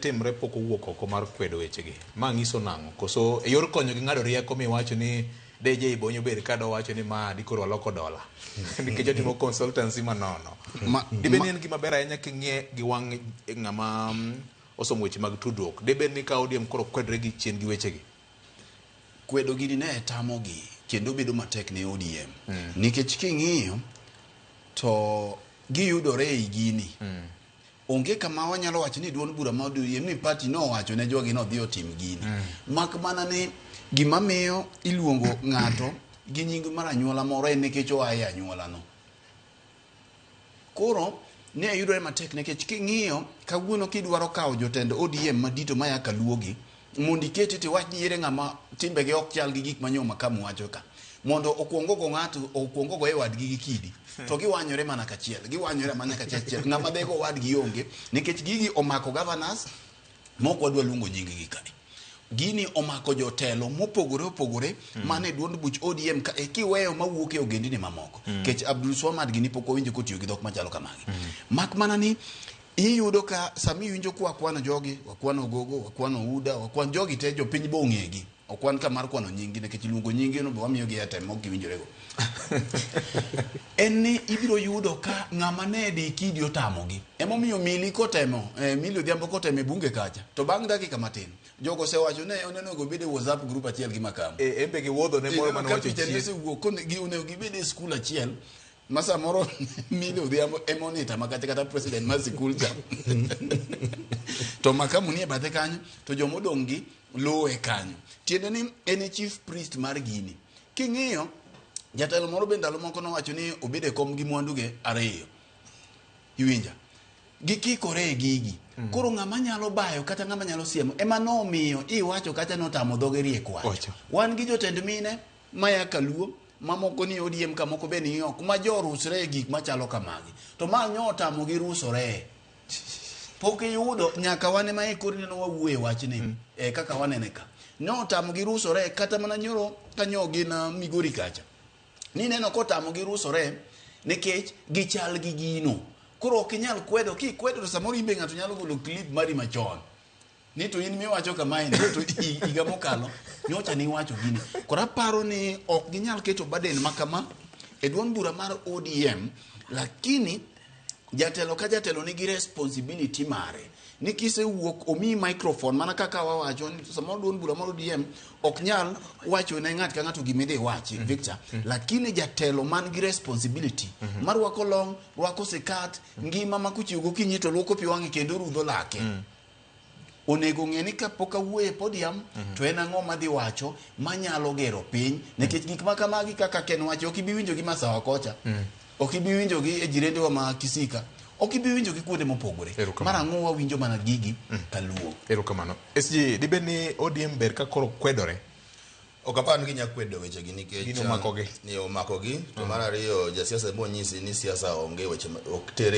timre pok owuok oko mar kwedo wechegi. Ma nyiso nang'o? Koso e yor konyo gi ng'ado rieko miwacho ni DJ Bonyo ber ka do wacho ni ma dikoro aloko dola. Nikech otimo consultancy manono. Dibe ni en gima ber ahinya king'ie gi wang' ng'ama osomo weche mag tudruok. Dibe ni ka ODM koro kwedre gi chien gi wechegi. Kwedo gini ne tamogi kendo bedo matek ne ODM. Nikech king'iyo to giyudore e gini. Onge kama wanyalo wacho ni duond bura ma ODM ni party no wacho ne jogi no dhi otim gini. Mak mana ni gima miyo iluongo ng'ato gi nying mar anyuola moro en nikech oa e anyuola no. Koro ne yudore matek nikech king'iyo kawuono kidwaro kawo jotend ODM madito maya kaluogi mondo ikete ti wach niere ng'ama timbege ok chal gi gik manyo makamu wacho ka. Mondo okuongo go ng'ato okuongo go e wadgi gi kidi to giwanyore mana kachiel giwanyore mana kachiel ng'ama dego wadgi onge nikech gigi omako governors moko wadwa luongo nying gi ka gini omako jotelo mopogore mane duond buch ODM ka kiweyo mawuok e ogendini mamoko kech Abdul Swamad gini pok owinjo kotiyo gi dhok machalo kamagi mak mana ni iyudo ka sami winjo kwa kwano jogi wakwano gogo wakwano uda wakwan jogi te jopiny bo ng'egi okwan ka mar kwano nyingi nekech luongo nyingi no bo wamiyo gi atem mok giwinjore go en ni ibiro yudo ka ng'ama ne di kidi otamogi emomiyo mili kotemo mili odhiambo kotemo e bunge kacha to bang' dakika matin jogo sewacho ne oneno go bede WhatsApp group achiel gi Makamu embe gi wuodho ne moro mane wacho gi unego gibede skul achiel masa moro mili odhiambo emonita makata president mar sikul cha to Makamu nie bathe kanyo to jomodong' gi lowe kanyo tiende ni en chief priest mar gini king'iyo jatelo moro bende ndalo moko nowacho ni obede kom gi mwanduge ariyo iwinja gikikore e gigi koro ng'ama nyalo bayo kata ng'ama nyalo siemo ema nomiyo iwacho kata notamo dhoge riek wacho wan gi jotend mine maya kaluo mamoko ni ODM ka moko be ni ok ma jorusre gik machalo kamagi to ma nyotamo gi rusore pok yudo nyaka wane ma ikori no wawuoye wachni kaka wanene ka notamo gi rusore kata mana nyoro kanyo gi na Migori kacha ni neno kotamo gi rusore nikech gichal gi gino koro ok inyal kwedo kikwedo to samoro imbe ng'ato nyalo golo clip mari machon ni to in miwacho kama en to iga mokalo nyocha ni wacho gini kora paro ni ok ginyal keto baden makama e duond bura mar ODM lakini jatelo ka jatelo nigi responsibility mare ni kise wuok omi microphone mana kaka wawacho ni samoro duond bura mar ODM ok nyal wacho ne ng'at ka ng'ato gimidhi wachi Victor lakini jatelo man gi responsibility mar wako long wako sikat ngima makuchiugo kinyi to luoko pi wang'e kendo rudho lake onego ng'eni ka pok awuoye podium to en ang'o madhi wacho manyalo gero piny nikech gik makamagi kaka Ken wacho ok ibi winjo gi Masawa kocha ok ibi winjo gi e jirende wa ma Kisika ok ibi winjo gi kuonde mopogore mar ang'o wawinjo mana gigi kaluo erokamano SG dibe ni ODM ber ka koro kwedore ok aparo ni nyakwedo weche gi nikech ni omako gi to mar ariyo jasiasa bo nyisi ni siasa onge weche ok tere